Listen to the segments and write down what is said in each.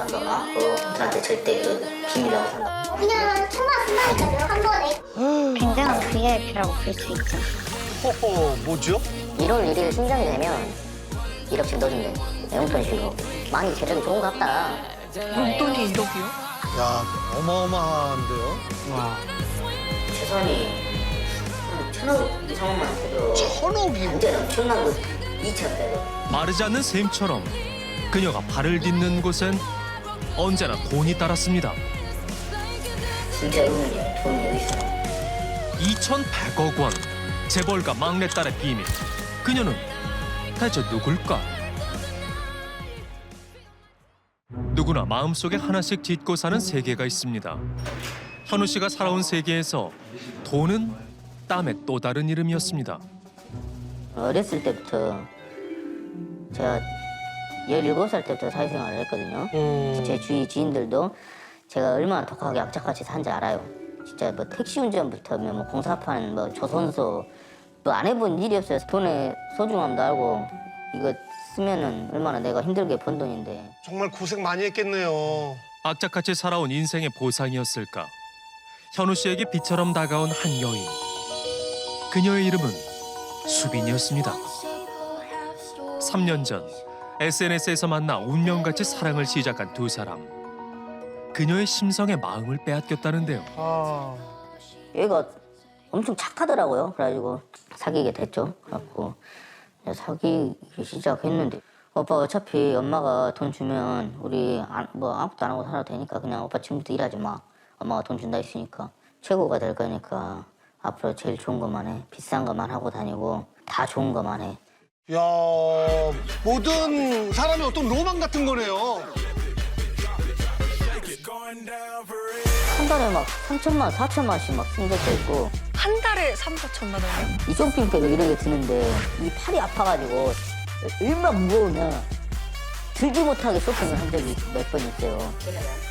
산다. 나한테 절대 그 비밀하고 산다. 그냥 초마 쓴다니까요, 한 번에. 굉장한 VIP라고 볼 수 있죠. 허허, 뭐죠? 1월 1일 신장이 되면 1억씩 넣어준대. 용돈식으로. 많이 재력이 좋은 것 같다. 용돈이 1억이요? 야, 어마어마한데요? 최소한이 한 1,000억 이상만 해도 1,000억이요? 완전 엄청난 거 2,000배. 마르지 않는 샘처럼 그녀가 발을 딛는 곳엔 언제나 돈이 따랐습니다. 진짜 의문이야. 돈이 여기 있어. 2,100억 원. 재벌가 막내딸의 비밀. 그녀는 대체 누굴까? 누구나 마음속에 하나씩 짓고 사는 세계가 있습니다. 현우 씨가 살아온 세계에서 돈은 땀의 또 다른 이름이었습니다. 어렸을 때부터 제가 17살 때부터 사회생활을 했거든요. 제 주위 지인들도 제가 얼마나 독하게 악착같이 산지 알아요. 진짜 뭐 택시 운전부터 뭐 공사판, 뭐 조선소 뭐 안 해본 일이 없어요. 돈의 소중함도 알고 이거 쓰면은 얼마나 내가 힘들게 번 돈인데. 정말 고생 많이 했겠네요. 악착같이 살아온 인생의 보상이었을까? 현우 씨에게 빛처럼 다가온 한 여인. 그녀의 이름은 수빈이었습니다. 3년 전 SNS에서 만나 운명같이 사랑을 시작한 두 사람. 그녀의 심성에 마음을 빼앗겼다는데요. 아, 얘가 엄청 착하더라고요. 그래가지고 사귀게 됐죠. 그래갖고 사귀기 시작했는데 오빠 어차피 엄마가 돈 주면 우리 뭐 아무것도 안 하고 살아도 되니까 그냥 오빠 지금부터 일하지 마. 엄마가 돈 준다 했으니까 최고가 될 거니까 앞으로 제일 좋은 것만 해. 비싼 것만 하고 다니고 다 좋은 것만 해. 야, 모든 사람의 어떤 로망 같은 거네요. 한 달에 막 3천만 원, 4천만 원씩 막 쓴 적도 있고 한 달에 3, 4천만 원이요? 이 쇼핑백을 이런 게 드는데 이 팔이 아파가지고 얼마나 무거우냐 들지 못하게 쇼핑을 한 적이 몇 번 있어요.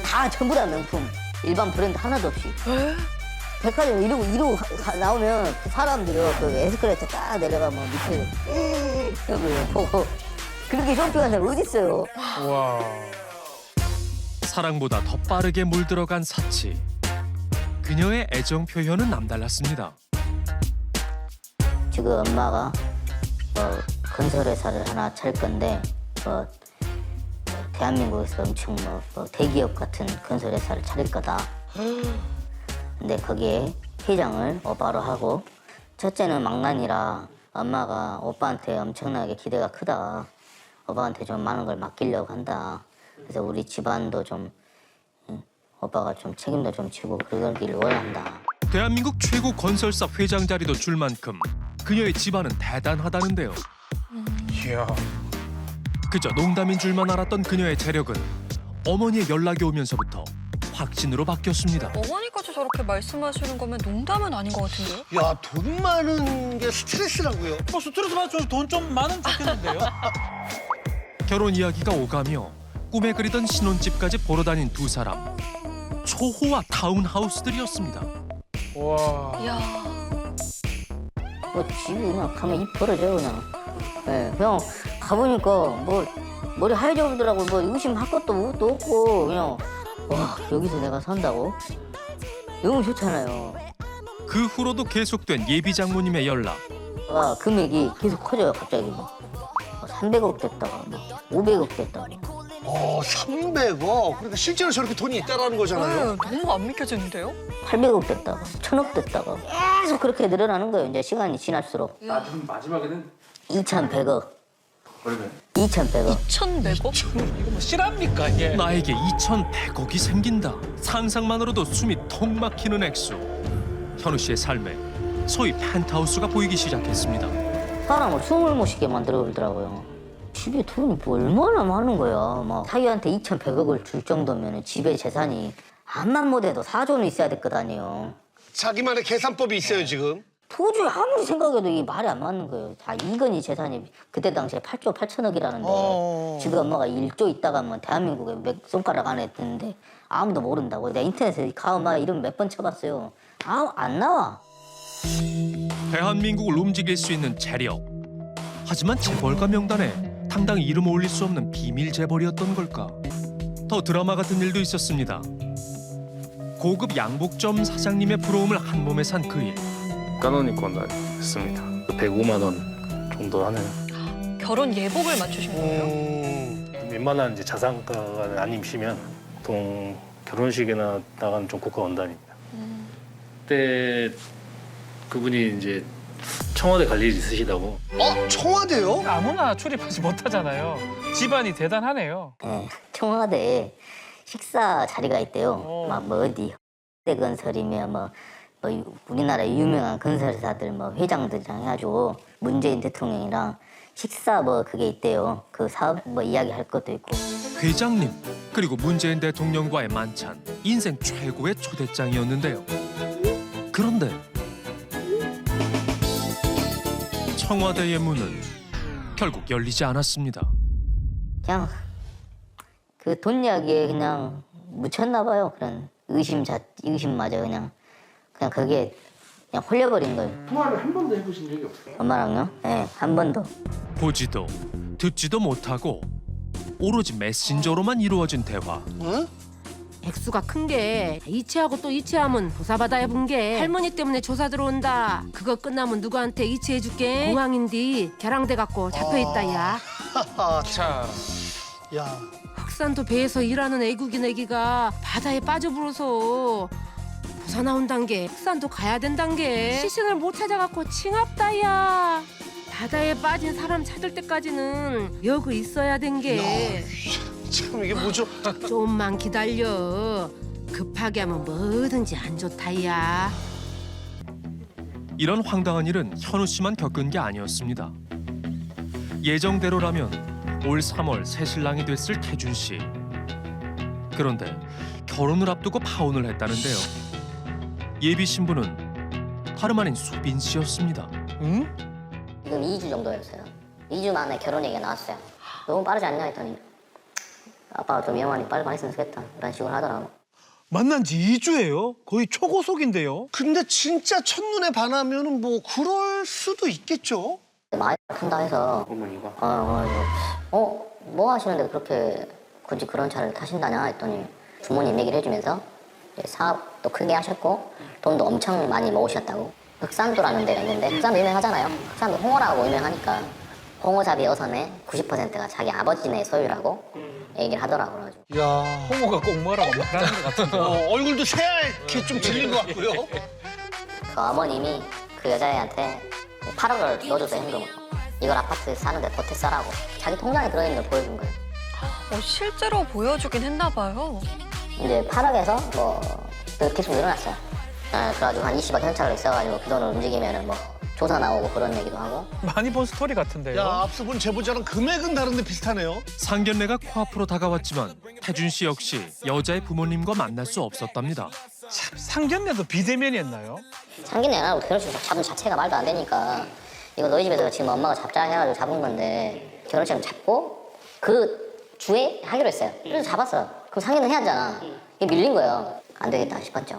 다 전부 다 명품. 일반 브랜드 하나도 없이. 백화점 이러고 나오면 그 사람들이 그 에스컬레이터 딱 내려가면 밑에 여기 보고 그렇게 쇼핑하는 사람 어디 있어요? 와. 사랑보다 더 빠르게 물들어간 사치. 그녀의 애정 표현은 남달랐습니다. 지금 엄마가 건설회사를 하나 차릴 건데 대한민국에서 엄청 대기업 같은 건설회사를 차릴 거다. 근데 거기에 회장을 오빠로 하고 첫째는 막난이라 엄마가 오빠한테 엄청나게 기대가 크다. 오빠한테 좀 많은 걸 맡기려고 한다. 그래서 우리 집안도 좀 오빠가 좀 책임도 좀 지고 그러기를 원한다. 대한민국 최고 건설사 회장 자리도 줄 만큼 그녀의 집안은 대단하다는데요. 이야. 그저 농담인 줄만 알았던 그녀의 재력은 어머니의 연락이 오면서부터 확신으로 바뀌었습니다. 어머니까지 저렇게 말씀하시는 거면 농담은 아닌 것 같은데요? 야, 돈 많은 게 스트레스라고요? 뭐 스트레스 받아서 돈 좀 많으면 좋겠는데요? 결혼 이야기가 오가며 꿈에 그리던 신혼집까지 보러 다닌 두 사람. 초호화 타운하우스들이었습니다. 와. 이야. 집이 그냥 가면 입 벌어져 그냥. 그냥 가보니까 머리 하얘져 오더라고. 의심할 것도 없고 그냥 와 여기서 내가 산다고? 너무 좋잖아요. 그 후로도 계속된 예비 장모님의 연락. 금액이 계속 커져요 갑자기. 300억 됐다가 500억 됐다가. 300억? 그러니까 실제로 저렇게 돈이 있다라는 거잖아요. 네, 너무 안 믿겨지는데요? 800억 됐다가 1000억 됐다가 계속 그렇게 늘어나는 거예요. 이제 시간이 지날수록. 마지막에는 2100억. 얼마요? 2100억. 1,100억? 이거 뭐 실합니까 이게? 나에게 2,100억이 생긴다. 상상만으로도 숨이 턱 막히는 액수. 현우 씨의 삶에 소위 펜트하우스가 보이기 시작했습니다. 사람을 숨을 못 쉬게 만들어 버리더라고요. 집에 돈이 뭐 얼마나 많은 거야. 막 사위한테 2,100억을 줄 정도면 집에 재산이 암만 못해도 4조는 있어야 될 것 아니에요. 자기만의 계산법이 있어요, 지금. 도저히 아무리 생각해도 이 말이 안 맞는 거예요. 다 이건희 재산이 그때 당시에 8조 8천억이라는데 지금 엄마가 1조 있다가 뭐 대한민국에 몇 손가락 안에 드는데 아무도 모른다고. 내가 인터넷에 가엄마 이름 몇 번 쳐봤어요. 안 나와. 대한민국을 움직일 수 있는 재력. 하지만 재벌가 명단에 당당히 이름 올릴 수 없는 비밀 재벌이었던 걸까? 더 드라마 같은 일도 있었습니다. 고급 양복점 사장님의 부러움을 한 몸에 산 그 일. 까노니콘 했습니다. 105만 원 정도 하네요. 결혼 예복을 맞추신 거예요? 웬만한 이제 자산가가 아니시면 보통 결혼식이나 나가는 좀 고가 원단입니다. 그때 그분이 이제 청와대 갈 일이 있으시다고. 청와대요? 아무나 출입하지 못하잖아요. 집안이 대단하네요. 예, 청와대에 식사 자리가 있대요. 막 뭐 어디 대건설이며 뭐 우리나라 유명한 건설사들 뭐 회장들이랑 해가지고 문재인 대통령이랑 식사 뭐 그게 있대요. 그 사업 뭐 이야기할 것도 있고. 회장님 그리고 문재인 대통령과의 만찬 인생 최고의 초대장이었는데요. 그런데 청와대의 문은 결국 열리지 않았습니다. 그냥 그 돈 이야기에 그냥 묻혔나 봐요. 그런 의심마저 그냥 그게 그냥 홀려버린 거예요. 통화를 한 번도 해보신 적이 없어요? 엄마랑요? 네, 한 번도. 보지도 듣지도 못하고 오로지 메신저로만 이루어진 대화. 액수가 큰 게 이체하고 또 이체하면 조사받아야 본 게 할머니 때문에 조사 들어온다. 그거 끝나면 누구한테 이체해줄게. 공항인디 개랑돼 갖고 잡혀있다 야. 자, 야, 흑산도 배에서 일하는 애국인 애기가 바다에 빠져불어서 부사 나온단 게 흑산도 가야 된단 게 시신을 못 찾아갖고 칭합다 야. 바다에 빠진 사람 찾을 때까지는 여기 있어야 된 게. 참 이게 뭐죠? 좀만 기다려. 급하게 하면 뭐든지 안 좋다 야. 이런 황당한 일은 현우 씨만 겪은 게 아니었습니다. 예정대로라면 올 3월 새신랑이 됐을 태준 씨. 그런데 결혼을 앞두고 파혼을 했다는데요. 예비 신부는 다름 아닌 수빈 씨였습니다. 지금 2주 정도였어요. 2주 만에 결혼 얘기가 나왔어요. 너무 빠르지 않냐 했더니 아빠가 좀 영원히 빨리 했으면 좋겠다 이런 식으로 하더라고. 만난 지 2주예요? 거의 초고속인데요? 근데 진짜 첫눈에 반하면은 뭐 그럴 수도 있겠죠? 많이 탄다 해서 어머니가? 뭐 하시는데 그렇게 굳이 그런 차를 타신다냐 했더니 부모님 얘기를 해주면서 사업도 크게 하셨고 돈도 엄청 많이 모으셨다고. 흑산도라는 데가 있는데 흑산도 유명하잖아요. 흑산도 홍어라고 유명하니까 홍어잡이 어선의 90%가 자기 아버지네 소유라고 얘기를 하더라고요. 야, 홍어가 꼭 뭐라고 말하는 것 같은데. 얼굴도 새하얗게 좀 질린 것 같고요. 그 어머님이 그 여자애한테 8억을 넣어줘서 현금으로 이걸 아파트 사는데 보태 써라고 자기 통장에 들어있는 걸 보여준 거예요. 실제로 보여주긴 했나 봐요. 이제 8억에서 뭐 계속 늘어났어요. 그래가지고 한 20억 현찰로 있어가지고 그 돈을 움직이면은 뭐 조사 나오고 그런 얘기도 하고. 많이 본 스토리 같은데요. 야, 앞서 본 제보자랑 금액은 다른데 비슷하네요. 상견례가 코앞으로 다가왔지만 태준 씨 역시 여자의 부모님과 만날 수 없었답니다. 상견례도 비대면이었나요? 상견례 안 하고 결혼식 잡은 자체가 말도 안 되니까 이거 너희 집에서 지금 엄마가 잡자 해가지고 잡은 건데 결혼식을 잡고 그 주에 하기로 했어요. 그래서 잡았어요. 그럼 상견례 해야 하잖아. 이게 밀린 거예요. 안 되겠다 싶었죠.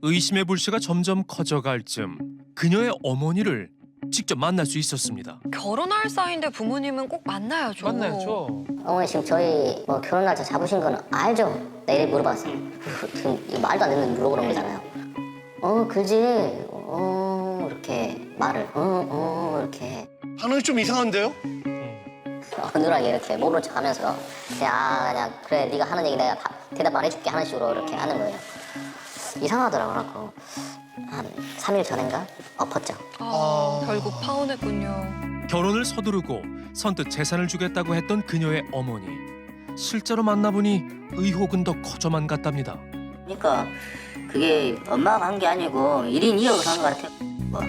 의심의 불씨가 점점 커져갈 즈음 그녀의 어머니를 직접 만날 수 있었습니다. 결혼할 사이인데 부모님은 꼭 만나야죠. 만나야죠. 어머니 지금 저희 뭐 결혼 날짜 잡으신 거는 알죠? 나 이렇게 물어봤어요. 지금 이거 말도 안 되는 물어보는 거잖아요. 그지? 이렇게 말을 이렇게 반응이 좀 이상한데요? 어눌하게 이렇게 모르는 척하면서 그냥 그래 네가 하는 얘기 내가 대답 안 해줄게 하는 식으로 이렇게 하는 거예요. 이상하더라고요. 한 3일 전인가 엎었죠. 결국 파혼했군요. 결혼을 서두르고 선뜻 재산을 주겠다고 했던 그녀의 어머니. 실제로 만나보니 의혹은 더 커져만 갔답니다. 그러니까 그게 엄마가 한 게 아니고 1인 2역을 한 것 같아요. 뭐.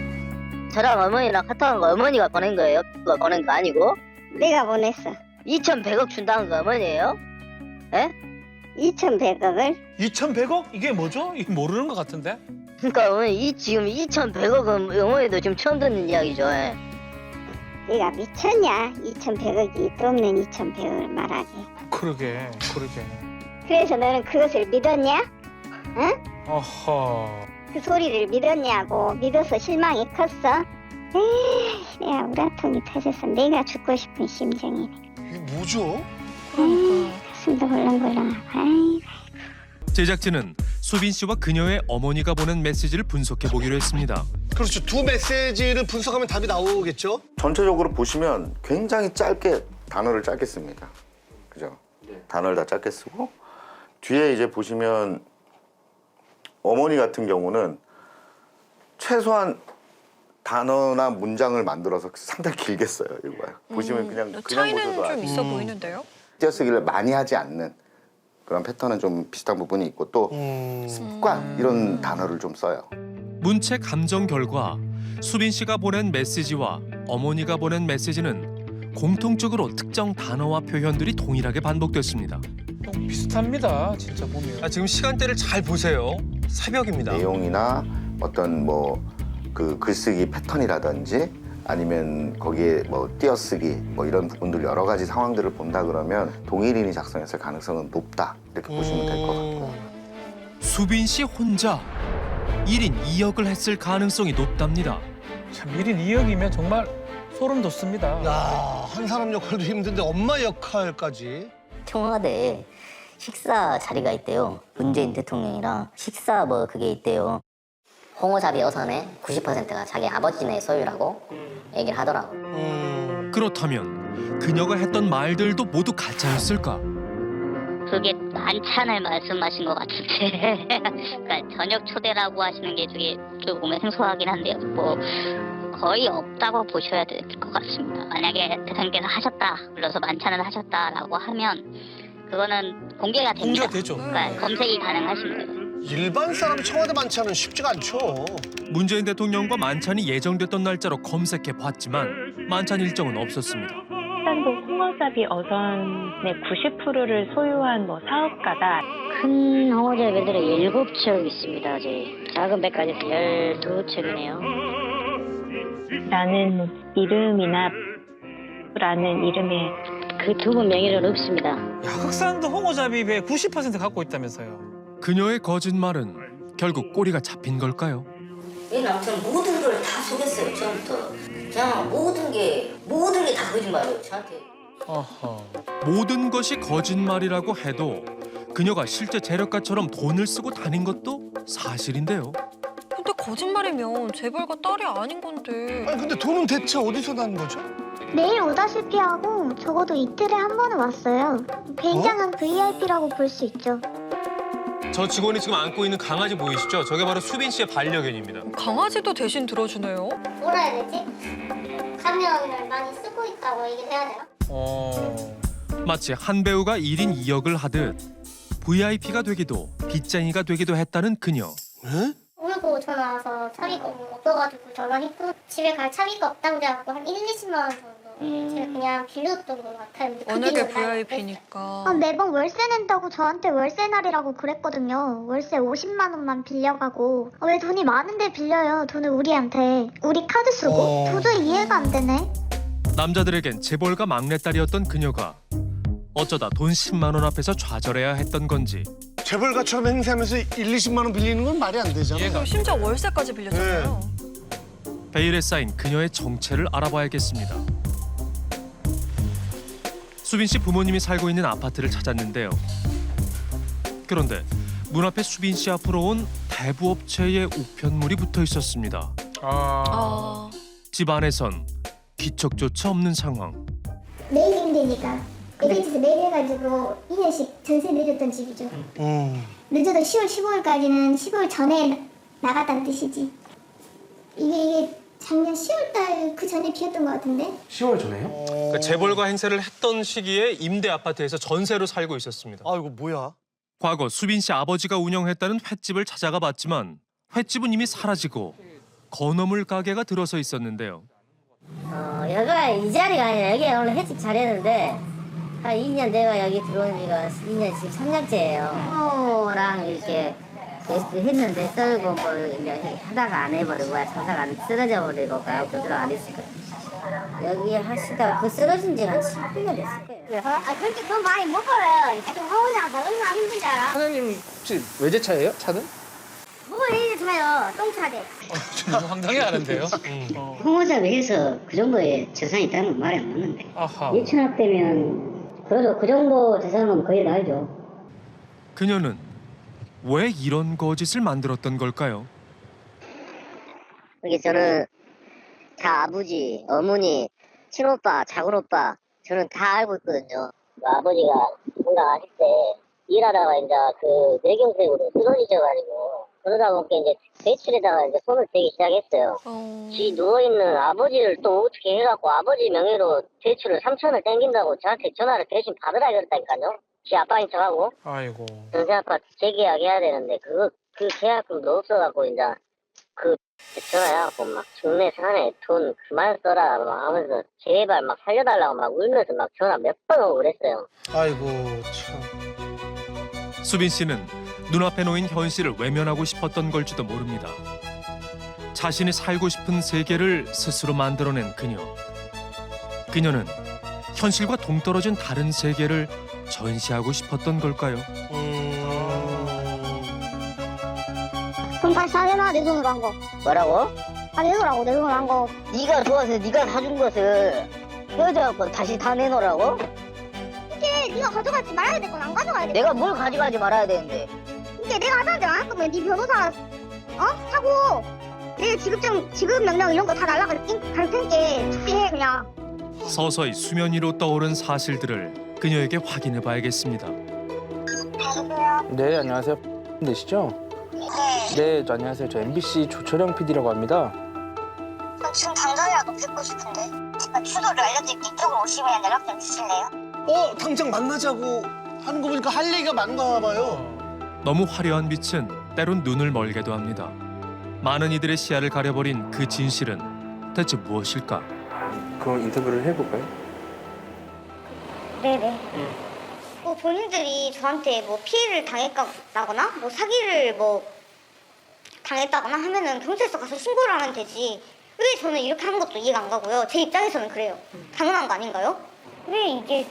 저랑 어머니랑 카톡한 거 어머니가 보낸 거예요? 누가 보낸 거 아니고? 내가 보냈어. 2,100억 준다는 거 어머니예요? 에? 2,100억을 2,100억? 이게 뭐죠? 이게 모르는 것 같은데? 그러니까 어머니 지금 2,100억은 어머니도 지금 처음 듣는 이야기죠. 예. 네가 미쳤냐? 2,100억이 있도 없는 2,100억을 말하게. 그러게. 그래서 너는 그것을 믿었냐? 응? 어허. 그 소리를 믿었냐고. 믿어서 실망이 컸어? 에이, 내가 우라통이 터져서 내가 죽고 싶은 심정이네. 이게 뭐죠? 가슴도 벌렁벌렁. 아이. 제작진은 수빈 씨와 그녀의 어머니가 보낸 메시지를 분석해 보기로 했습니다. 그렇죠. 두 메시지를 분석하면 답이 나오겠죠? 전체적으로 보시면 굉장히 짧게 단어를 짧게 씁니다. 그죠? 단어를 다 짧게 쓰고 뒤에 이제 보시면 어머니 같은 경우는 최소한 단어나 문장을 만들어서 상당히 길게 써요. 이거요. 보시면 그냥 차이는 보셔도 좀 알죠. 있어 보이는데요? 띄어쓰기를 많이 하지 않는 그런 패턴은 좀 비슷한 부분이 있고 또 습관 이런 단어를 좀 써요. 문체 감정 결과 수빈 씨가 보낸 메시지와 어머니가 보낸 메시지는 공통적으로 특정 단어와 표현들이 동일하게 반복됐습니다. 비슷합니다. 진짜 보면. 아, 지금 시간대를 잘 보세요. 새벽입니다. 내용이나 어떤 뭐 그 글쓰기 패턴이라든지 아니면 거기에 뭐 띄어쓰기 뭐 이런 부분들 여러 가지 상황들을 본다 그러면 동일인이 작성했을 가능성은 높다 이렇게 보시면 될 것 같고. 수빈 씨 혼자 1인 2역을 했을 가능성이 높답니다. 참 1인 2역이면 정말 소름 돋습니다. 야, 한 사람 역할도 힘든데 엄마 역할까지. 청와대에 식사 자리가 있대요. 문재인 대통령이랑 식사 뭐 그게 있대요. 홍어잡이 여선의 90%가 자기 아버지네 소유라고 얘기를 하더라고. 그렇다면 그녀가 했던 말들도 모두 가짜였을까? 그게 만찬을 말씀하신 것 같은데 그러니까 저녁 초대라고 하시는 게 좀 보면 생소하긴 한데요. 뭐 거의 없다고 보셔야 될 것 같습니다. 만약에 대통령께서 하셨다, 불러서 만찬을 하셨다라고 하면 그거는 공개가 됩니다. 공개가 되죠. 그러니까 검색이 가능하신 거예요. 일반 사람이 청와대 만찬은 쉽지가 않죠. 문재인 대통령과 만찬이 예정됐던 날짜로 검색해 봤지만 만찬 일정은 없었습니다. 한도 홍어잡이 어선의 90%를 소유한 뭐 사업가다. 큰 홍어잡이들이 7척 있습니다. 아직 작은 배까지 12척이네요. 라는 이름이나 라는 이름의 그 두 분 명의는 없습니다. 야, 흑산도 홍어잡이 배 90% 갖고 있다면서요. 그녀의 거짓말은 결국 꼬리가 잡힌 걸까요? 얘는 아무튼 모든 걸 다 속였어요, 처음부터. 그냥 모든 게 다 거짓말이에요, 저한테. 어허. 모든 것이 거짓말이라고 해도 그녀가 실제 재력가처럼 돈을 쓰고 다닌 것도 사실인데요. 근데 거짓말이면 재벌가 딸이 아닌 건데. 아니 근데 돈은 대체 어디서 난 거죠? 매일 오다시피 하고 적어도 이틀에 한 번은 왔어요. 굉장한 VIP라고 볼 수 있죠. 저 직원이 지금 안고 있는 강아지 보이시죠? 저게 바로 수빈 씨의 반려견입니다. 강아지도 대신 들어주네요. 뭐라 해야 되지? 가면을 많이 쓰고 있다고 얘기를 해야 되나? 마치 한 배우가 1인 2역을 하듯 VIP가 되기도 빚쟁이가 되기도 했다는 그녀. 울고 전화 와서 차비가 없어가지고 전화했고 집에 갈 차비가 없다고 그래갖고 한 1, 20만 원 정도 제가 그냥 빌렸던 것 같아요. 근데 워낙에 그게 VIP니까. 매번 월세 낸다고 저한테 월세 날이라고 그랬거든요. 월세 50만 원만 빌려가고 왜 돈이 많은데 빌려요? 돈을 우리한테. 우리 카드 쓰고 도저히 이해가 안 되네. 남자들에겐 재벌가 막내딸이었던 그녀가 어쩌다 돈 10만 원 앞에서 좌절해야 했던 건지. 재벌가처럼 행세하면서 1, 20만 원 빌리는 건 말이 안 되잖아. 그리고 심지어 월세까지 빌렸잖아요. 베일에 쌓인 그녀의 정체를 알아봐야겠습니다. 수빈 씨 부모님이 살고 있는 아파트를 찾았는데요. 그런데 문 앞에 수빈 씨 앞으로 온 대부업체의 우편물이 붙어 있었습니다. 집 안에선 기척조차 없는 상황. 매일 힘드니까 에이전트에서 매일 해가지고 2년씩 전세 내줬던 집이죠. 늦어도 10월 15일까지는 15일 전에 나갔다는 뜻이지. 이게 작년 10월달 그 전에 비었던 것 같은데. 10월 전에요? 그러니까 재벌가 행세를 했던 시기에 임대 아파트에서 전세로 살고 있었습니다. 아 이거 뭐야? 과거 수빈 씨 아버지가 운영했다는 횟집을 찾아가 봤지만 횟집은 이미 사라지고 건어물 가게가 들어서 있었는데요. 여기가 이 자리가 아니라 여기 원래 횟집 자리였는데 한 2년 내가 여기 들어온 지가 2년 지금 3년째예요. 랑 이렇게 했는데 썰고 뭐 이제 하다가 안 해버리고 장사가 안 쓰러져 버리고 그냥 그대로 안 했을 거예요. 여기 하시다가 그 쓰러진 지가 한 10년 됐을 거예요. 그렇게 돈 많이 못 벌어요. 지금 허우냐가 얼마나 힘든지 알아? 사장님 혹시 외제차예요? 차는? 뭘 얘기 좀 해요. 똥차대. 너무 황당해하는데요. 홍어잡이 해서 그 정도의 재산이 있다는 건 말이 안 맞는데. 아하. 유천합되면 그래서 그 정도 대상은 거의 나이죠. 그녀는 왜 이런 거짓을 만들었던 걸까요? 이게 저는 다 아버지, 어머니, 친오빠, 작은오빠 저는 다 알고 있거든요. 아버지가 건강하실 때 일하다가 이제 그 뇌경색으로 쓰러지셔가지고 그러다 보니까 이제 대출에다가 이제 손을 대기 시작했어요. 지 누워있는 아버지를 또 어떻게 해갖고 아버지 명의로 대출을 3천을 땡긴다고 저한테 전화를 대신 받으라 그랬다니까요. 지 아빠인 척하고. 아이고. 전세 아파트 재계약해야 되는데 그 계약금도 없어갖고 이제 그 전화해갖고 막 중매 사내 돈 그만 써라 막 하면서 제발 막 살려달라고 막 울면서 막 전화 몇 번 오고 그랬어요. 아이고 참. 수빈 씨는 눈앞에 놓인 현실을 외면하고 싶었던 걸지도 모릅니다. 자신이 살고 싶은 세계를 스스로 만들어낸 그녀. 그녀는 현실과 동떨어진 다른 세계를 전시하고 싶었던 걸까요? 그럼 다시 다 내놔, 내 돈으로 한 거. 뭐라고? 다 내놓으라고, 내 돈으로 한 거. 네가 좋아서 네가 사준 것을 헤어져갖고 다시 다 내놓으라고? 이게 네가 가져가지 말아야 될 건 안 가져가야 돼. 내가 뭘 가져가지 말아야 되는데. 이게 내가 하자는데 안 할 거면 네 변호사 하고 내 지급 명령 이런 거 다 날라갈 테니까 집행해 그냥. 서서히 수면 위로 떠오른 사실들을 그녀에게 확인해 봐야겠습니다. 네, 안녕하세요. 되시죠? 네, 저 안녕하세요. 저 MBC 조철영 PD라고 합니다. 지금 당장이라도 뵙고 싶은데 제가 주소를 알려드릴게. 이쪽으로 오시면 연락 좀 주실래요? 당장 만나자고 하는 거 보니까 할 얘기가 많나 봐요. 너무 화려한 빛은 때론 눈을 멀게도 합니다. 많은 이들의 시야를 가려버린 그 진실은 대체 무엇일까? 그럼 인터뷰를 해볼까요? 네네. 본인들이 저한테 뭐 피해를 당했다거나 뭐 사기를 뭐 당했다거나 하면은 경찰서 가서 신고를 하면 되지. 왜 저는 이렇게 하는 것도 이해가 안 가고요. 제 입장에서는 그래요. 당연한 거 아닌가요? 왜 이게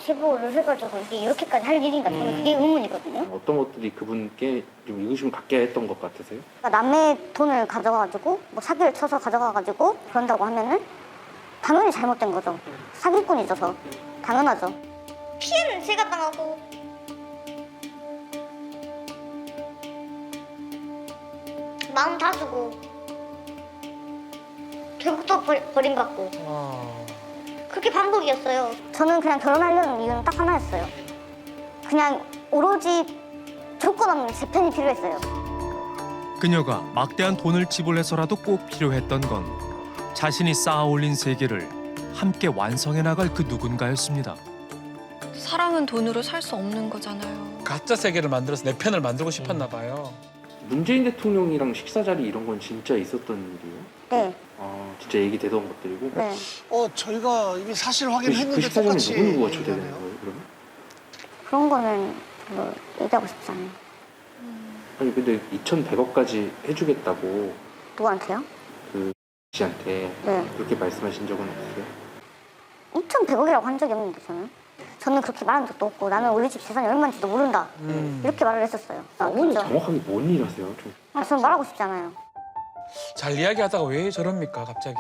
제보를 해가지고 이게 이렇게까지 할 일인가 저는 그게 의문이거든요. 어떤 것들이 그분께 좀 의구심을 갖게 했던 것 같으세요? 그러니까 남의 돈을 가져가가지고 뭐 사기를 쳐서 가져가가지고 그런다고 하면은 당연히 잘못된 거죠. 사기꾼이죠, 저. 당연하죠. 피해는 제가 당하고 마음 다 주고 결국 또 버림받고 그게 반복이었어요. 저는 그냥 결혼하려는 이유는 딱 하나였어요. 그냥 오로지 조건 없는 제 편이 필요했어요. 그녀가 막대한 돈을 지불해서라도 꼭 필요했던 건 자신이 쌓아올린 세계를 함께 완성해 나갈 그 누군가였습니다. 사랑은 돈으로 살 수 없는 거잖아요. 가짜 세계를 만들어서 내 편을 만들고 싶었나 봐요. 문재인 대통령이랑 식사 자리 이런 건 진짜 있었던 일이에요? 네. 진짜 얘기되던 것들이고? 네. 저희가 이미 사실 그 확인했는데 식사 자리는 똑같이 누구누구가 초대되는 얘기하네요. 거예요, 그러면? 그런 거는 별로 얘기하고 싶지 않아요. 아니, 근데 2,100억까지 해주겠다고 누구한테요? 그 씨한테 네. 그렇게 말씀하신 적은 없어요? 2,100억이라고 한 적이 없는데 저는 그렇게 말한 적도 없고 나는 우리 집 재산이 얼마인지도 모른다 이렇게 말을 했었어요. 정확하게 뭔 일 하세요? 좀. 저는 말하고 싶지 않아요. 잘 이야기하다가 왜 저럽니까 갑자기?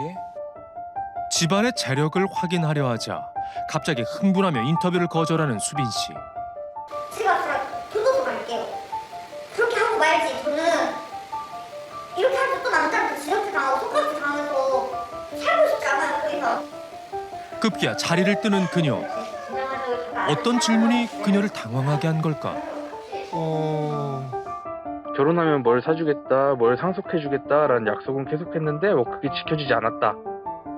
집안의 재력을 확인하려 하자 갑자기 흥분하며 인터뷰를 거절하는 수빈 씨. 제가 교도소 갈게요. 그렇게 하고 말지. 저는 이렇게 하면 또 남자한테 지적질 당하고 손가락 당하면서 살고 싶지 않아요. 거기서. 급기야 자리를 뜨는 그녀. 어떤 질문이 그녀를 당황하게 한 걸까? 결혼하면 뭘 사주겠다, 뭘 상속해주겠다라는 약속은 계속했는데 그게 지켜지지 않았다.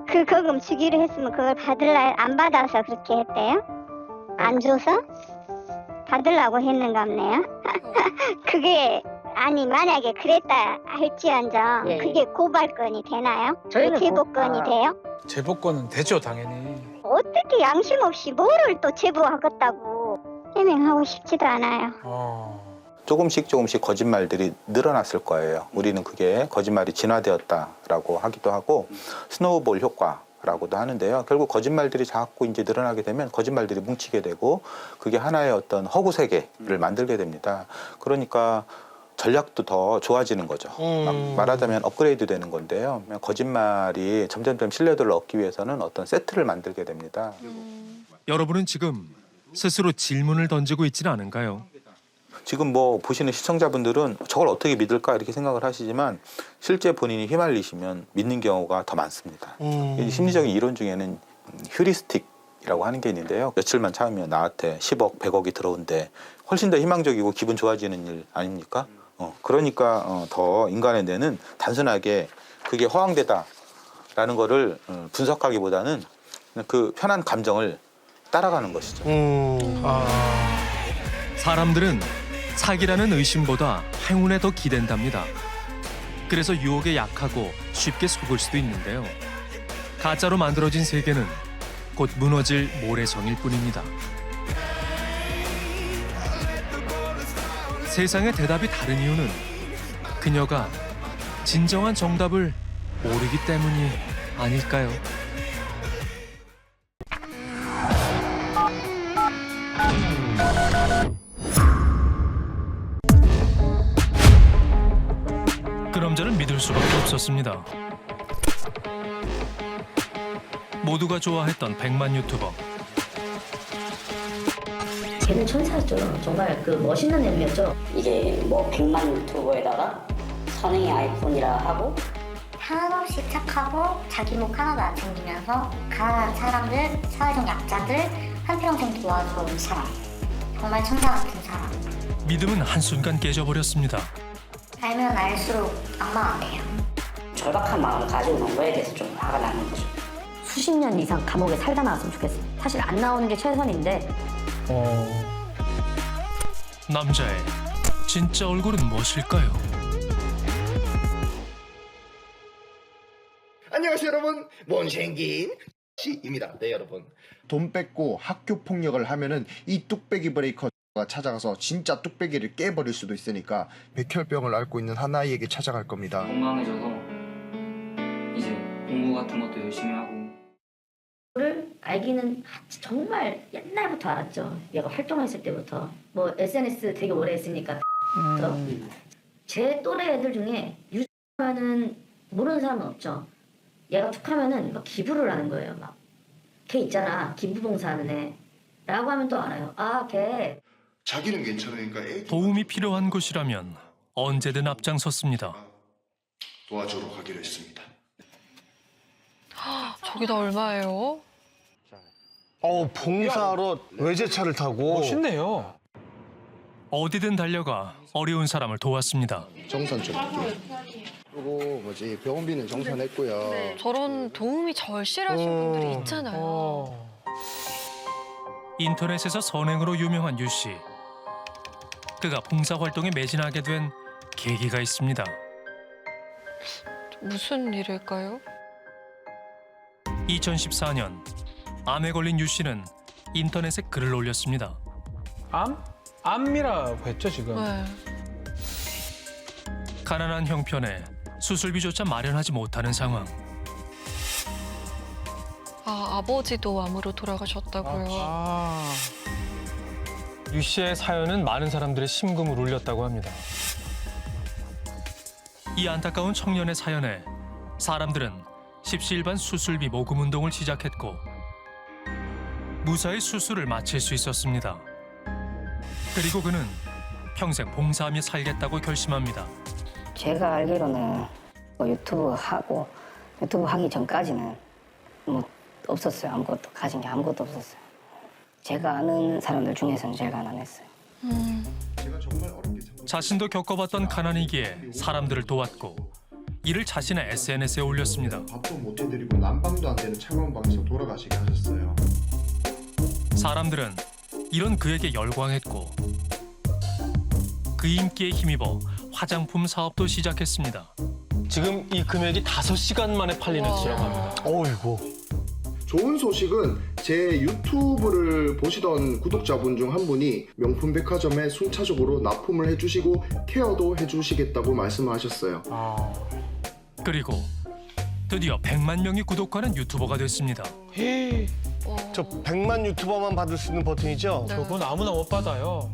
그 거금 주기로 했으면 그걸 받을라 안 받아서 그렇게 했대요? 안 줘서? 받으려고 했는가 보네요. 그게 아니 만약에 그랬다 할지언정 예. 그게 고발건이 되나요? 저희는 제보건이 돼요? 제보권은 되죠 당연히. 어떻게 양심 없이 뭐를 또 제보하겠다고 해명하고 싶지도 않아요. 조금씩 거짓말들이 늘어났을 거예요. 우리는 그게 거짓말이 진화되었다라고 하기도 하고 스노우볼 효과라고도 하는데요. 결국 거짓말들이 자꾸 이제 늘어나게 되면 거짓말들이 뭉치게 되고 그게 하나의 어떤 허구 세계를 만들게 됩니다. 그러니까 전략도 더 좋아지는 거죠. 막 말하자면 업그레이드 되는 건데요. 거짓말이 점점점 신뢰도를 얻기 위해서는 어떤 세트를 만들게 됩니다. 여러분은 지금 스스로 질문을 던지고 있지는 않은가요? 지금 뭐 보시는 시청자분들은 저걸 어떻게 믿을까 이렇게 생각을 하시지만 실제 본인이 휘말리시면 믿는 경우가 더 많습니다. 이 심리적인 이론 중에는 휴리스틱이라고 하는 게 있는데요. 며칠만 참으면 나한테 10억, 100억이 들어온대. 훨씬 더 희망적이고 기분 좋아지는 일 아닙니까? 그러니까 더 인간의 뇌는 단순하게 그게 허황되다라는 거를 분석하기보다는 그 편한 감정을 따라가는 것이죠. 사람들은 사기라는 의심보다 행운에 더 기댄답니다. 그래서 유혹에 약하고 쉽게 속을 수도 있는데요. 가짜로 만들어진 세계는 곧 무너질 모래성일 뿐입니다. 세상의 대답이 다른 이유는 그녀가 진정한 정답을 모르기 때문이 아닐까요? 그럼 저는 믿을 수밖에 없었습니다. 모두가 좋아했던 100만 유튜버. 걔는 천사였죠. 정말 그 멋있는 애였죠. 이게 뭐 100만 유튜버에다가 선행의 아이콘이라 하고 한없이 착하고 자기 목 하나도 안 챙기면서 가난한 사람들, 사회적 약자들 한평생 도와준 사람. 정말 천사 같은 사람. 믿음은 한순간 깨져버렸습니다. 알면 알수록 악마 같아요. 절박한 마음을 가지고 논 거에 대해서 좀 화가 나는 거죠. 수십 년 이상 감옥에 살다 나왔으면 좋겠어요. 사실 안 나오는 게 최선인데. 남자의 진짜 얼굴은 무엇일까요? 안녕하세요 여러분, 못생긴 씨입니다. 네 여러분, 돈 뺏고 학교 폭력을 하면은 이 뚝배기 브레이커가 찾아가서 진짜 뚝배기를 깨버릴 수도 있으니까 백혈병을 앓고 있는 한 아이에게 찾아갈 겁니다. 건강해져서 이제 공부 같은 것도 열심히 하고. 를 알기는 정말 옛날부터 알았죠. 얘가 활동했을 때부터. 뭐 SNS 되게 오래 했으니까. 제 또래 애들 중에 유튜브하는 모르는 사람은 없죠. 얘가 툭하면은 막 기부를 하는 거예요. 막 걔 있잖아, 기부봉사하는 애 라고 하면 또 알아요. 아, 걔 자기는 괜찮으니까 도움이 필요한 곳이라면 언제든 앞장섰습니다. 도와주러 가기로 했습니다. 저게 다 얼마예요? 봉사하러 외제차를 타고. 멋있네요. 어디든 달려가 어려운 사람을 도왔습니다. 정산 좀 할게요. 그리고 뭐지 병원비는 정산했고요. 저런 도움이 절실하신 분들이 있잖아요. 인터넷에서 선행으로 유명한 유 씨. 그가 봉사활동에 매진하게 된 계기가 있습니다. 무슨 일일까요? 2014년 암에 걸린 유 씨는 인터넷에 글을 올렸습니다. 암이라고 했죠 지금. 네. 가난한 형편에 수술비조차 마련하지 못하는 상황. 아버지도 암으로 돌아가셨다고요. 유 씨의 사연은 많은 사람들의 심금을 울렸다고 합니다. 이 안타까운 청년의 사연에 사람들은 십시일반 수술비 모금 운동을 시작했고 무사히 수술을 마칠 수 있었습니다. 그리고 그는 평생 봉사하며 살겠다고 결심합니다. 제가 알기로는 뭐 유튜브 하기 전까지는 뭐 없었어요. 아무것도 가진 게 아무것도 없었어요. 제가 아는 사람들 중에서는 제일 가난했어요. 자신도 겪어봤던 가난이기에 사람들을 도왔고 이를 자신의 SNS에 올렸습니다. 밥도 못 해드리고 난방도 안 되는 차가운 방에서 돌아가시게 하셨어요. 사람들은 이런 그에게 열광했고 그 인기에 힘입어 화장품 사업도 시작했습니다. 지금 이 금액이 5시간 만에 팔리는 수라고 합니다. 어이구. 좋은 소식은 제 유튜브를 보시던 구독자분 중 한 분이 명품 백화점에 순차적으로 납품을 해주시고 케어도 해주시겠다고 말씀하셨어요. 그리고 드디어 100만 명이 구독하는 유튜버가 됐습니다. 저 100만 유튜버만 받을 수 있는 버튼이죠? 저건 아무나 못 받아요.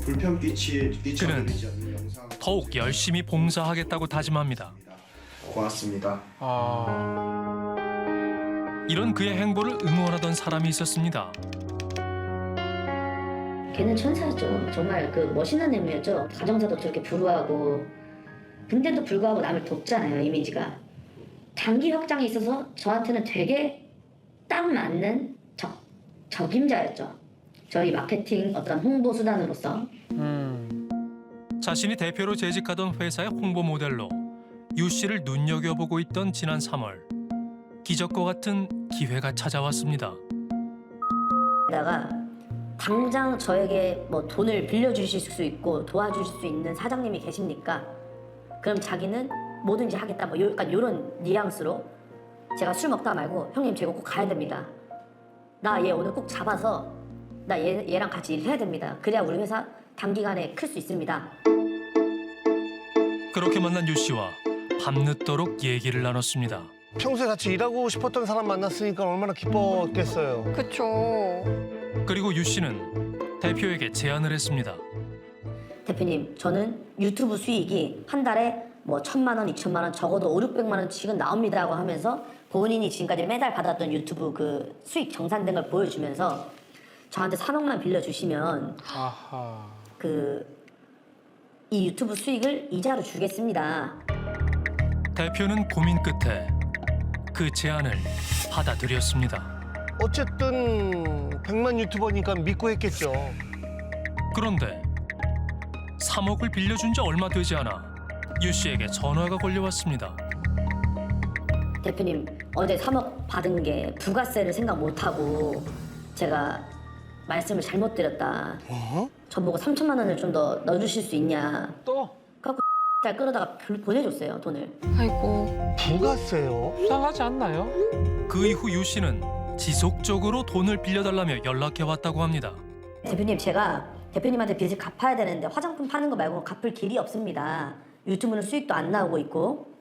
불편빛이 그는 잊혀버리지 않는 영상 더욱 열심히 봉사하겠다고 다짐합니다. 고맙습니다. 이런 그의 행보를 응원하던 사람이 있었습니다. 걔는 천사였죠. 정말 그 멋있는 인물이었죠. 가정사도 저렇게 불우하고 근데도 불구하고 남을 돕잖아요. 이미지가. 장기 확장에 있어서 저한테는 되게 딱 맞는 적임자였죠. 저희 마케팅 어떤 홍보 수단으로서. 자신이 대표로 재직하던 회사의 홍보 모델로 유 씨를 눈여겨보고 있던 지난 3월 기적과 같은 기회가 찾아왔습니다. 게다가 당장 저에게 뭐 돈을 빌려주실 수 있고 도와주실 수 있는 사장님이 계십니까? 그럼 자기는 뭐든지 하겠다. 뭐 약간 이런 뉘앙스로 제가 술 먹다 말고 형님 제가 꼭 가야 됩니다. 나 얘 오늘 꼭 잡아서 나 얘랑 같이 일해야 됩니다. 그래야 우리 회사 단기간에 클 수 있습니다. 그렇게 만난 유 씨와 밤늦도록 얘기를 나눴습니다. 평소에 같이 일하고 싶었던 사람 만났으니까 얼마나 기뻤겠어요. 그쵸. 그리고 유 씨는 대표에게 제안을 했습니다. 대표님, 저는 유튜브 수익이 한 달에 뭐 1,000만 원, 2,000만 원, 적어도 5, 600만 원씩은 나옵니다라고 하면서 본인이 지금까지 매달 받았던 유튜브 그 수익 정산된 걸 보여주면서 저한테 3억만 빌려주시면 이 유튜브 수익을 이자로 주겠습니다. 대표는 고민 끝에 그 제안을 받아들였습니다. 어쨌든 100만 유튜버니까 믿고 했겠죠. 그런데 3억을 빌려준 지 얼마 되지 않아 유 씨에게 전화가 걸려왔습니다. 대표님, 어제 3억 받은 게 부가세를 생각 못하고 제가 말씀을 잘못 드렸다. 저보고 3천만 원을 좀 더 넣어주실 수 있냐. 또? 갖고 잘 끌어다가 보내줬어요, 돈을. 아이고. 부가세요? 수상하지 않나요? 그 이후 유 씨는 지속적으로 돈을 빌려달라며 연락해왔다고 합니다. 대표님, 제가 대표님한테 빚을 갚아야 되는데 화장품 파는 거 말고 갚을 길이 없습니다. 유튜브는 수익도 안 나오고 있고.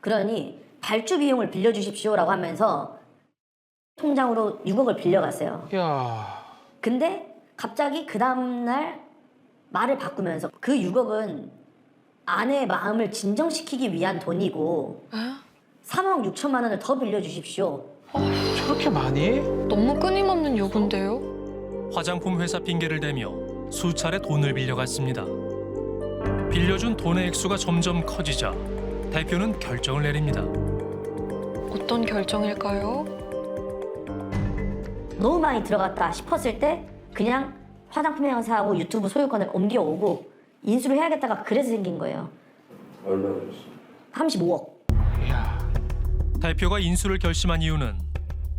그러니 발주 비용을 빌려주십시오라고 하면서 통장으로 6억을 빌려갔어요. 야. 근데 갑자기 그 다음날 말을 바꾸면서 그 6억은 아내의 마음을 진정시키기 위한 돈이고 3억 6천만 원을 더 빌려주십시오. 저렇게 많이? 너무 끊임없는 요구인데요? 화장품 회사 핑계를 대며 수차례 돈을 빌려갔습니다. 빌려준 돈의 액수가 점점 커지자 대표는 결정을 내립니다. 어떤 결정일까요? 너무 많이 들어갔다 싶었을 때 그냥 화장품 회사하고 유튜브 소유권을 옮겨오고 인수를 해야겠다가 그래서 생긴 거예요. 얼마 들었어요? 35억. 대표가 인수를 결심한 이유는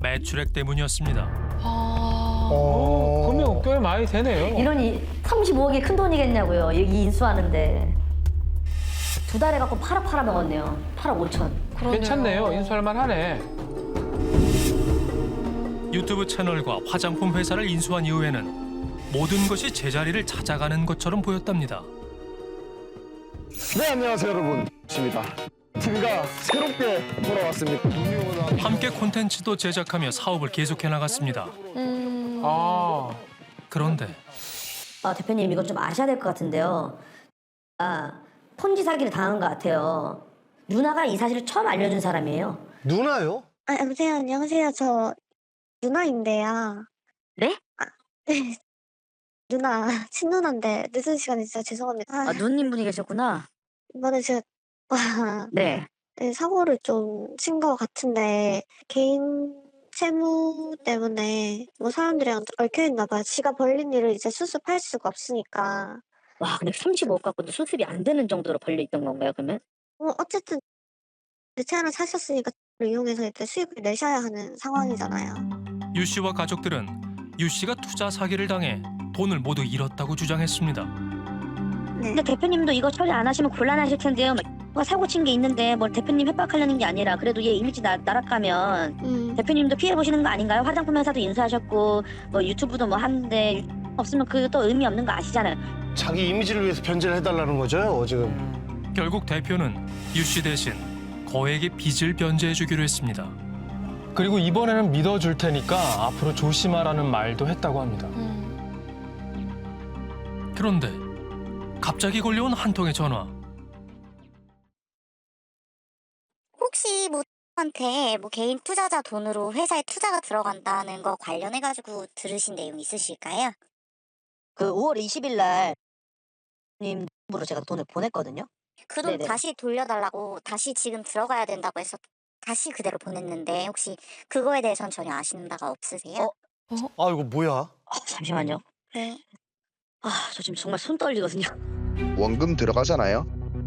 매출액 때문이었습니다. 금액 꽤 많이 되네요. 이러니 35억이 큰 돈이겠냐고요. 여기 인수하는데. 2달에 갖고 8억 팔아먹었네요. 8억 5천. 괜찮네요. 인수할 만하네. 유튜브 채널과 화장품 회사를 인수한 이후에는 모든 것이 제자리를 찾아가는 것처럼 보였답니다. 네, 안녕하세요, 여러분. 입니다. TV가 새롭게 돌아왔습니다. 함께 콘텐츠도 제작하며 사업을 계속해 나갔습니다. 그런데 대표님, 이거 좀 아셔야 될 것 같은데요. 폰지 사기를 당한 것 같아요. 누나가 이 사실을 처음 알려준 사람이에요. 누나요? 여보세요, 안녕하세요. 저 누나인데요. 네? 네. 누나, 친누나인데 늦은 시간에 진짜 죄송합니다. 누님 분이 계셨구나. 이번에 제가 네. 사고를 좀 친 것 같은데 개인 채무 때문에 뭐 사람들이랑 얽혀있나 봐요. 지가 벌린 일을 이제 수습할 수가 없으니까. 와, 근데 35억 갖고도 수습이 안 되는 정도로 벌려 있던 건가요, 그러면? 어쨌든 내 차를 사셨으니까 이용해서 일단 수익을 내셔야 하는 상황이잖아요. 유 씨와 가족들은 유 씨가 투자 사기를 당해 돈을 모두 잃었다고 주장했습니다. 근데 대표님도 이거 처리 안 하시면 곤란하실 텐데요. 뭐 사고 친 게 있는데 뭘 대표님 협박하려는 게 아니라 그래도 얘 이미지 날아가면 대표님도 피해 보시는 거 아닌가요? 화장품 회사도 인수하셨고 뭐 유튜브도 뭐 하는데 없으면 그것도 의미 없는 거 아시잖아요. 자기 이미지를 위해서 변제를 해달라는 거죠, 지금. 결국 대표는 유 씨 대신 거액의 빚을 변제해 주기로 했습니다. 그리고 이번에는 믿어줄 테니까 앞으로 조심하라는 말도 했다고 합니다. 그런데 갑자기 걸려온 한 통의 전화. 혹시 한테 뭐 개인 투자자 돈으로 회사에 투자가 들어간다는 거 관련해가지고 들으신 내용 있으실까요? 그 5월 20일 날 님으로 제가 돈을 보냈거든요. 그 돈 네네. 다시 돌려달라고 다시 지금 들어가야 된다고 해서 다시 그대로 보냈는데 혹시 그거에 대해서는 전혀 아시는 바가 없으세요? 아 이거 뭐야? 잠시만요. 네. 저 지금 정말 손 떨리거든요. 원금 들어가잖아요.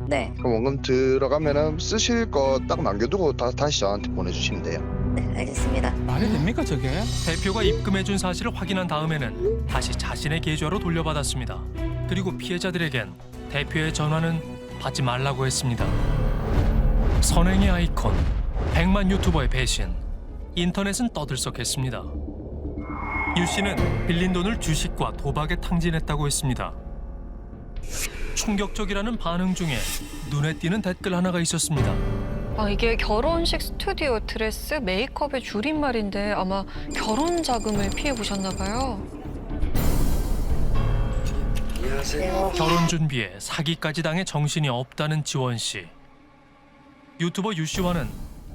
네. 그럼 원금 들어가면은 쓰실 거 딱 남겨두고 다시 저한테 보내주시면 돼요. 네, 알겠습니다. 말이 됩니까 저게? 대표가 입금해준 사실을 확인한 다음에는 다시 자신의 계좌로 돌려받았습니다. 그리고 피해자들에겐 대표의 전화는 받지 말라고 했습니다. 선행의 아이콘, 100만 유튜버의 배신. 인터넷은 떠들썩했습니다. 유 씨는 빌린 돈을 주식과 도박에 탕진했다고 했습니다. 충격적이라는 반응 중에 눈에 띄는 댓글 하나가 있었습니다. 이게 결혼식 스튜디오 드레스 메이크업의 줄임말인데 아마 결혼 자금을 피해 보셨나 봐요. 결혼 준비에 사기까지 당해 정신이 없다는 지원 씨. 유튜버 유 씨와는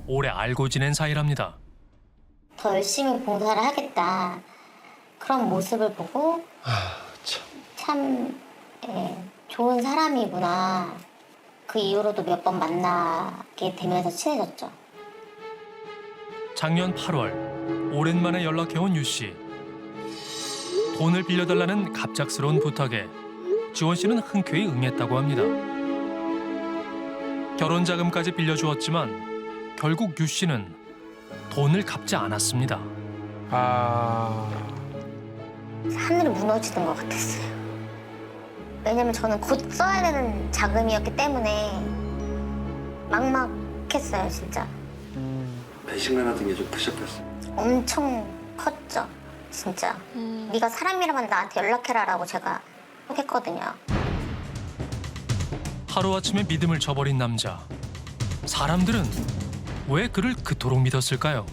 오래 알고 지낸 사이랍니다. 더 열심히 봉사를 하겠다. 그런 모습을 보고 참 좋은 사람이구나. 그 이후로도 몇 번 만나게 되면서 친해졌죠. 작년 8월 오랜만에 연락해온 유 씨. 돈을 빌려달라는 갑작스러운 부탁에 지원 씨는 흔쾌히 응했다고 합니다. 결혼 자금까지 빌려주었지만 결국 유 씨는 돈을 갚지 않았습니다. 하늘이 무너지는 것 같았어요. 왜냐면 저는 곧 써야 되는 자금이었기 때문에 막막했어요, 진짜. 배신감 같은 게 좀 드셨겠어요? 엄청 컸죠, 진짜. 네가 사람이라면 나한테 연락해라라고 제가 했거든요. 하루아침에 믿음을 저버린 남자. 사람들은 왜 그를 그토록 믿었을까요?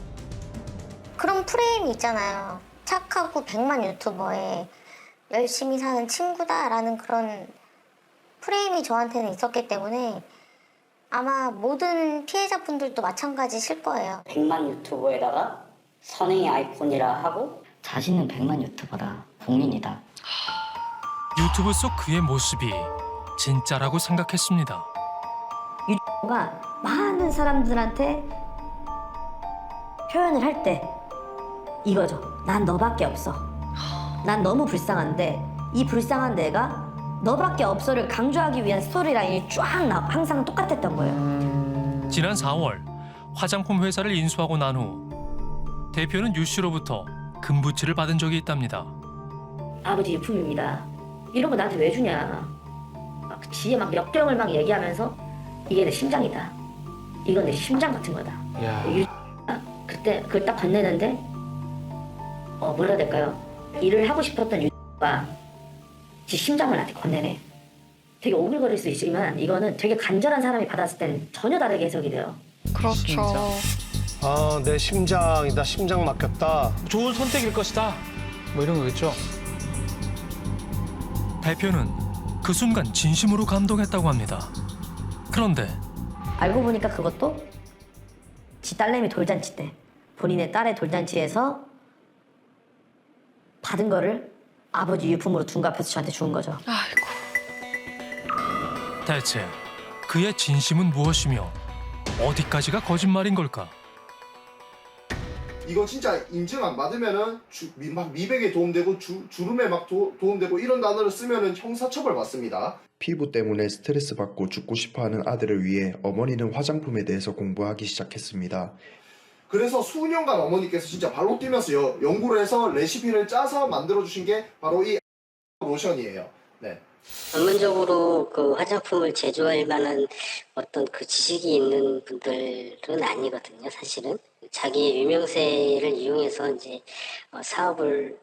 그런 프레임이 있잖아요. 착하고 100만 유튜버에 열심히 사는 친구다라는 그런 프레임이 저한테는 있었기 때문에 아마 모든 피해자분들도 마찬가지실 거예요. 100만 유튜버에다가 선행의 아이콘이라 하고 자신은 100만 유튜버다. 국민이다. 유튜브 속 그의 모습이 진짜라고 생각했습니다. 유튜버가 많은 사람들한테 표현을 할 때 이거죠. 난 너밖에 없어. 난 너무 불쌍한데 이 불쌍한 내가 너밖에 없어를 강조하기 위한 스토리라인이 쫙 항상 똑같았던 거예요. 지난 4월 화장품 회사를 인수하고 난 후 대표는 유 씨로부터 금부치를 받은 적이 있답니다. 아버지 유품입니다. 이런 거 나한테 왜 주냐. 막 지에 막 역경을 막 얘기하면서 이게 내 심장이다. 이건 내 심장 같은 거다. 그때 그걸 딱 건네는데 뭐라 해야 될까요? 일을 하고 싶었던 유가 지 심장을 나한테 건네네. 되게 오글거릴 수 있지만 이거는 되게 간절한 사람이 받았을 땐 전혀 다르게 해석이 돼요. 그렇죠. 아, 내 심장이다. 심장 맡겼다. 좋은 선택일 것이다. 뭐 이런 거겠죠. 대표는 그 순간 진심으로 감동했다고 합니다. 그런데 알고 보니까 그것도 지 딸내미 돌잔치 때 본인의 딸의 돌잔치에서 받은 거를 아버지 유품으로 둔갑해서 저한테 준 거죠. 대체 그의 진심은 무엇이며 어디까지가 거짓말인 걸까? 이거 진짜 인증 안 받으면은 막 미백에 도움되고 주름에 막 도움되고 이런 단어를 쓰면은 형사처벌 받습니다. 피부 때문에 스트레스 받고 죽고 싶어하는 아들을 위해 어머니는 화장품에 대해서 공부하기 시작했습니다. 그래서 수년간 어머니께서 진짜 발로 뛰면서 연구를 해서 레시피를 짜서 만들어주신 게 바로 이 로션이에요. 네. 전문적으로 그 화장품을 제조할 만한 어떤 그 지식이 있는 분들은 아니거든요, 사실은. 자기의 유명세를 이용해서 이제 사업을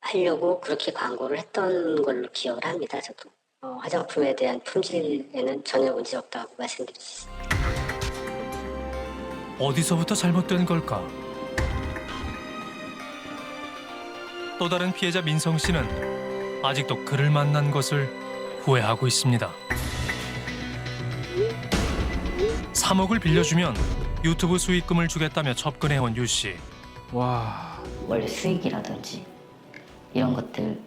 하려고 그렇게 광고를 했던 걸로 기억을 합니다, 저도. 화장품에 대한 품질에는 전혀 문제 없다고 말씀드릴 수 있습니다. 어디서부터 잘못된 걸까? 또 다른 피해자 민성 씨는 아직도 그를 만난 것을 후회하고 있습니다. 3억을 빌려주면 유튜브 수익금을 주겠다며 접근해온 유 씨. 원래 수익이라든지 이런 것들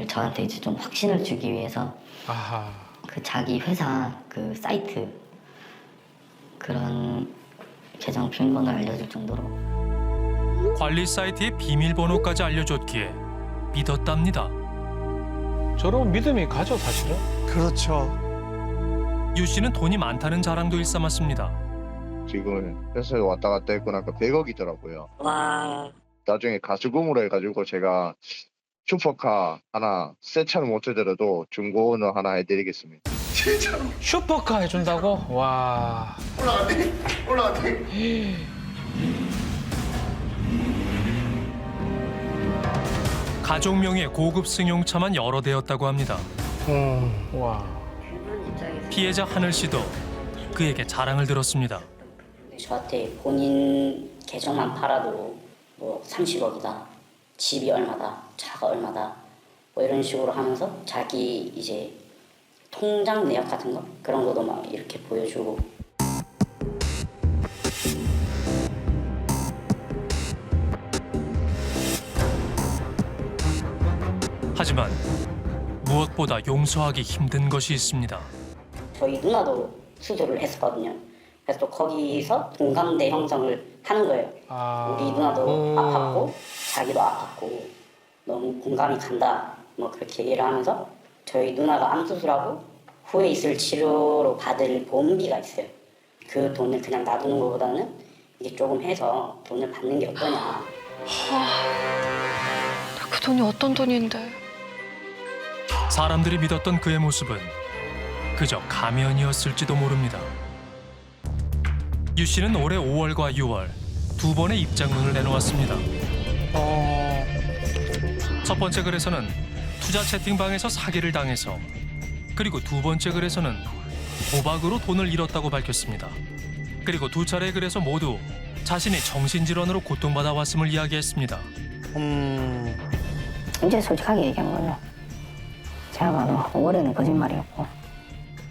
저한테 이제 좀 확신을 주기 위해서 아하. 그 자기 회사 그 사이트 그런 계정 비밀번호를 알려줄 정도로 관리 사이트의 비밀번호까지 알려줬기에 믿었답니다. 저런 믿음이 가죠, 사실은. 그렇죠. 유 씨는 돈이 많다는 자랑도 일삼았습니다. 지금 회사에 왔다 갔다 했고 나니까 100억이더라고요. 와. 나중에 가수금으로 해가지고 제가 슈퍼카 하나 새 차는 못 해드려도 중고는 하나 해드리겠습니다. 진짜로? 슈퍼카 해준다고? 와. 올라갔네. 가족 명의의 고급 승용차만 여러 대였다고 합니다. 와. 피해자 하늘 씨도 그에게 자랑을 들었습니다. 저한테 본인 계정만 팔아도 뭐 30억이다, 집이 얼마다, 차가 얼마다 뭐 이런 식으로 하면서 자기 이제 통장 내역 같은 거 그런 것도 막 이렇게 보여주고. 하지만 무엇보다 용서하기 힘든 것이 있습니다. 저희 누나도 수술을 했었거든요. 그래서 또 거기서 공감대 형성을 하는 거예요. 우리 누나도 아팠고 자기도 아팠고 너무 공감이 간다 뭐 그렇게 얘기를 하면서 저희 누나가 암 수술하고 후에 있을 치료로 받을 보험비가 있어요. 그 돈을 그냥 놔두는 것보다는 이게 조금 해서 돈을 받는 게 어떠냐. 그 돈이 어떤 돈인데? 사람들이 믿었던 그의 모습은 그저 가면이었을지도 모릅니다. 유 씨는 올해 5월과 6월 두 번의 입장문을 내놓았습니다. 첫 번째 글에서는 투자 채팅방에서 사기를 당해서, 그리고 두 번째 글에서는 도박으로 돈을 잃었다고 밝혔습니다. 그리고 두 차례의 글에서 모두 자신이 정신질환으로 고통받아 왔음을 이야기했습니다. 이제 솔직하게 얘기한 거예요. 제가 봐도 5월에는 거짓말이었고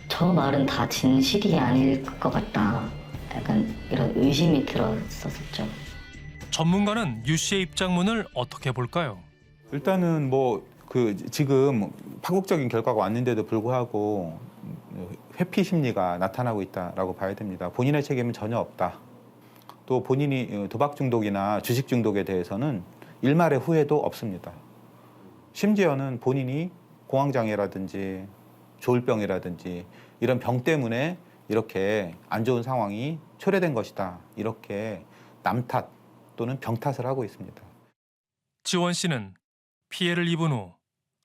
저 말은 다 진실이 아닐 것 같다. 약간 이런 의심이 들었었죠. 전문가는 유 씨의 입장문을 어떻게 볼까요? 일단은 뭐 그 지금 파국적인 결과가 왔는데도 불구하고 회피 심리가 나타나고 있다라고 봐야 됩니다. 본인의 책임은 전혀 없다. 또 본인이 도박 중독이나 주식 중독에 대해서는 일말의 후회도 없습니다. 심지어는 본인이 공황장애라든지 조울병이라든지 이런 병 때문에 이렇게 안 좋은 상황이 초래된 것이다. 이렇게 남 탓 또는 병 탓을 하고 있습니다. 지원 씨는 피해를 입은 후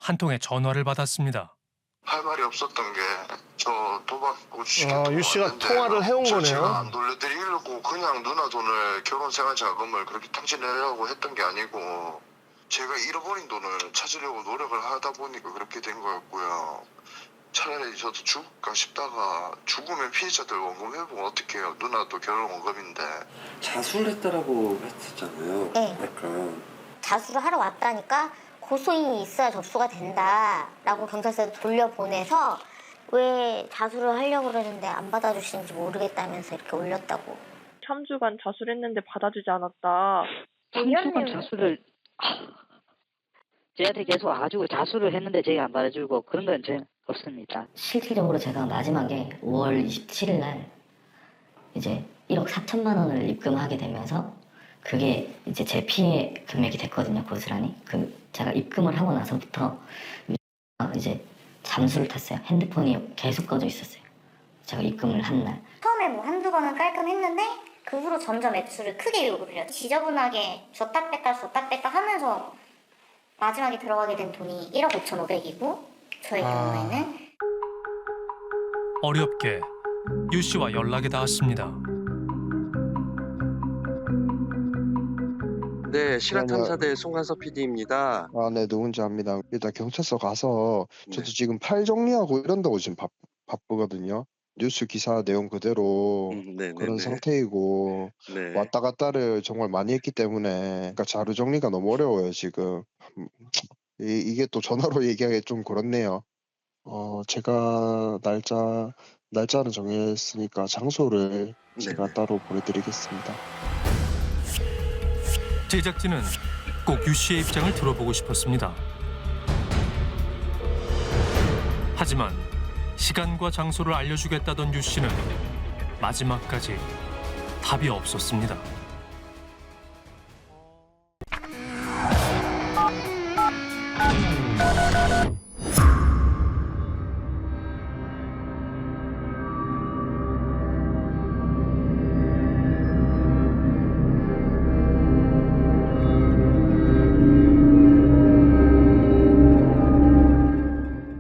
한 통의 전화를 받았습니다. 할 말이 없었던 게 저 도박 주식 유 씨가 통화를 해온 거네요. 제가 안 돌려드리려고 그냥 누나 돈을 결혼 생활 자금을 그렇게 탕진하려고 했던 게 아니고 제가 잃어버린 돈을 찾으려고 노력을 하다 보니까 그렇게 된 거였고요. 차라리 저도 죽을까 싶다가 죽으면 피해자들 원금 회복 어떻게 해요? 누나도 결혼 원금인데. 자수를 했다라고 했었잖아요. 네. 약간 자수를 하러 왔다니까 고소인이 있어야 접수가 된다라고 경찰서에 돌려보내서 왜 자수를 하려고 그러는데 안 받아주시는지 모르겠다면서 이렇게 올렸다고. 3주간 자수를 했는데 받아주지 않았다. 3주간 자수를 저한테 계속 와가지고 자수를 했는데 제가 안 받아주고 그런 건 전혀 없습니다. 실질적으로 제가 마지막에 5월 27일 날 이제 1억 4천만 원을 입금하게 되면서 그게 이제 제 피해 금액이 됐거든요, 고스란히. 제가 입금을 하고 나서부터 이제 잠수를 탔어요. 핸드폰이 계속 꺼져 있었어요. 제가 입금을 한 날. 처음에 뭐 한두 번은 깔끔했는데 그 후로 점점 액수를 크게 요구를 해요. 지저분하게 줬다 뺐다 하면서 마지막에 들어가게 된 돈이 1억 5,500이고 저의 경우에는 어렵게 유 씨와 연락이 닿았습니다. 네, 실화탐사대 송관섭 PD입니다. 네, 누군지 압니다. 일단 경찰서 가서 저도 지금 파일 정리하고 이런다고 지금 바쁘거든요. 뉴스 기사 내용 그대로 그런 상태이고 왔다 갔다를 정말 많이 했기 때문에 그러니까 자료 정리가 너무 어려워요, 지금. 이게 또 전화로 얘기하기 좀 그렇네요. 제가 날짜는 정했으니까 장소를 제가 따로 보내드리겠습니다. 제작진은 꼭 유 씨의 입장을 들어보고 싶었습니다. 하지만 시간과 장소를 알려주겠다던 유 씨는 마지막까지 답이 없었습니다.